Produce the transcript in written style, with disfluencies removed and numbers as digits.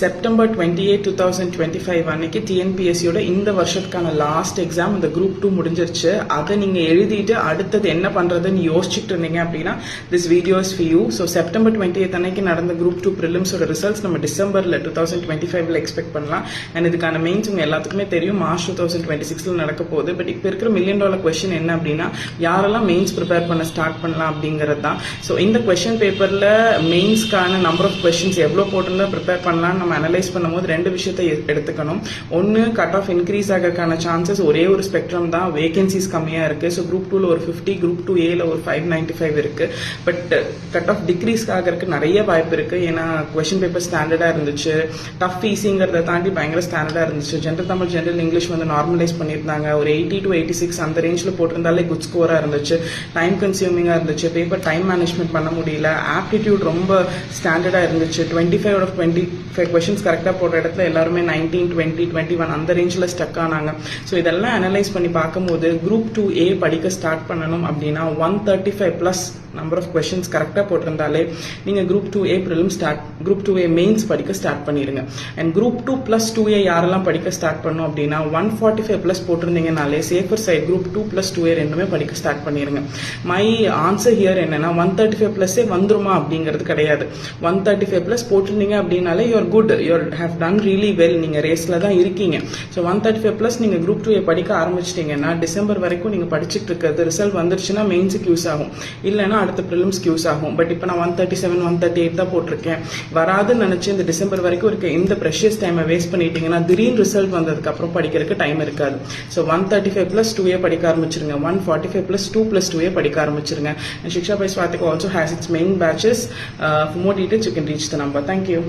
September 28, 2025 அன்னைக்கு டிஎன்பிஎஸ்சியோட இந்த வருஷத்துக்கான லாஸ்ட் எக்ஸாம் இந்த குரூப் 2 முடிஞ்சிருச்சு. அதை நீங்க எழுதிட்டு அடுத்தது என்ன பண்றதுன்னு யோசிச்சுட்டு இருந்தீங்க அப்படின்னா this video is for you. So September 28 அன்னைக்கு நடந்த குரூப் 2 ப்ரிலிம்ஸோட ரிசல்ட்ஸ் நம்ம டிசம்பர்ல 2025ல எக்ஸ்பெக்ட் பண்ணலாம். அண்ட் இதுக்கான மெயின்ஸ் உங்க எல்லாத்துக்குமே தெரியும், மார்ச் 2026ல நடக்க போகுது. பட் இப்போ இருக்கிற $1 million கொஸ்டின் என்ன அப்படின்னா யாரெல்லாம் மெயின்ஸ் ப்ரிப்பேர் பண்ண ஸ்டார்ட் பண்ணலாம் அப்படிங்கிறது தான். ஸோ இந்த கொஸ்டின் பேப்பர்ல மெயின்ஸ்க்கான நம்பர் ஆஃப் கொஸ்டின்ஸ் எவ்வளோ போட்டிருந்தா ப்ரிப்பேர் பண்ணலாம் நம்ம அனலைஸ் பண்ணும்போது ரெண்டு விஷயத்தை எடுத்துக்கணும். ஒன்று, கட் ஆஃப் இன்க்ரீஸ் ஆகிறதுக்கான சான்சஸ் ஒரே ஒரு ஸ்பெக்ட்ரம் தான், வேகன்சிஸ் கம்மியாக இருக்கு. ஸோ குரூப் 2ல ஒரு 50, குரூப் 2A ஒரு 595 இருக்கு. பட் கட் ஆஃப் டிக்ரீஸ் ஆகிறதுக்கு நிறைய வாய்ப்பு இருக்கு. ஏன்னா கொஸ்டின் பேப்பர் ஸ்டாண்டர்டா இருந்துச்சு, டஃப் ஈஸிங்கிறத தாண்டி பயங்கர ஸ்டாண்டர்டா இருந்துச்சு. ஜென்ரல் தமிழ், ஜென்ரல் இங்கிலீஷ் வந்து நார்மலைஸ் பண்ணியிருந்தாங்க. ஒரு 80 to 86 அந்த ரேஞ்சில் போட்டிருந்தாலே குட் ஸ்கோரா இருந்துச்சு. டைம் கன்சியூமிங்கா இருந்துச்சு, பேப்பர் டைம் மேனேஜ்மெண்ட் பண்ண முடியல. ஆப்டிடியூட் ரொம்ப ஸ்டாண்டர்டா இருந்துச்சு. 25 out of 25 கொஸ்டின்ஸ் கரெக்டாக போடுற இடத்துல எல்லாருமே 19, 20, 21 அந்த ரேஞ்சில் ஸ்டக் ஆனாங்க. ஸோ இதெல்லாம் அனலைஸ் பண்ணி பார்க்கும்போது குரூப் 2A படிக்க ஸ்டார்ட் பண்ணணும் அப்படின்னா 135+ நம்பர் ஆஃப் கொஸ்டின்ஸ் கரெக்டாக போட்டிருந்தாலே நீங்கள் group 2A prelim group 2A mains படிக்க ஸ்டார்ட் பண்ணிடுங்க. அண்ட் குரூப் 2+2A யாரெல்லாம் படிக்க ஸ்டார்ட் பண்ணணும் அப்படின்னா 145+ போட்டிருந்தீங்கனாலே சேஃபர் சைட் குரூப் 2+2A ரெண்டுமே படிக்க ஸ்டார்ட் பண்ணிடுங்க. மை ஆன்சர் ஹியர் என்னன்னா 135+ஏ வந்துருமா அப்படிங்கிறது கிடையாது. 135+ போட்டிருந்தீங்க அப்படின்னாலே you're good, you're have done really well, நீங்கள் ரேஸில் தான் இருக்கீங்க. ஸோ 135+ நீங்கள் குரூப் 2A படிக்க ஆரம்பிச்சிட்டிங்கன்னா டிசம்பர் வரைக்கும் நீங்கள் படிச்சுட்டு இருக்கிறது ரிசல்ட் வந்துருச்சுன்னா மெயின்ஸுக்கு யூஸ் ஆகும், இல்லைன்னா அடுத்த ப்ரிலிம்ஸ்க்கு யூஸ் ஆகும். பட் இப்போ நான் 137, 138 தான் போட்டிருக்கேன். வராதுன்னு நினைச்சு இந்த டிசம்பர் வரைக்கும் இருக்க இந்த ப்ரெஷியஸ் டைமை வேஸ்ட் பண்ணிட்டீங்கன்னா திடீர்னு ரிசல்ட் வந்ததுக்கு அப்புறம் படிக்கிறதுக்கு டைம் இருக்காது. ஸோ 135+2A படிக்க ஆரம்பிச்சிருங்க, 145+2+2A படிக்க ஆரம்பிச்சிருங்க. And Shiksha by Swatik also has its main batches. For more details you can reach the number. Thank you.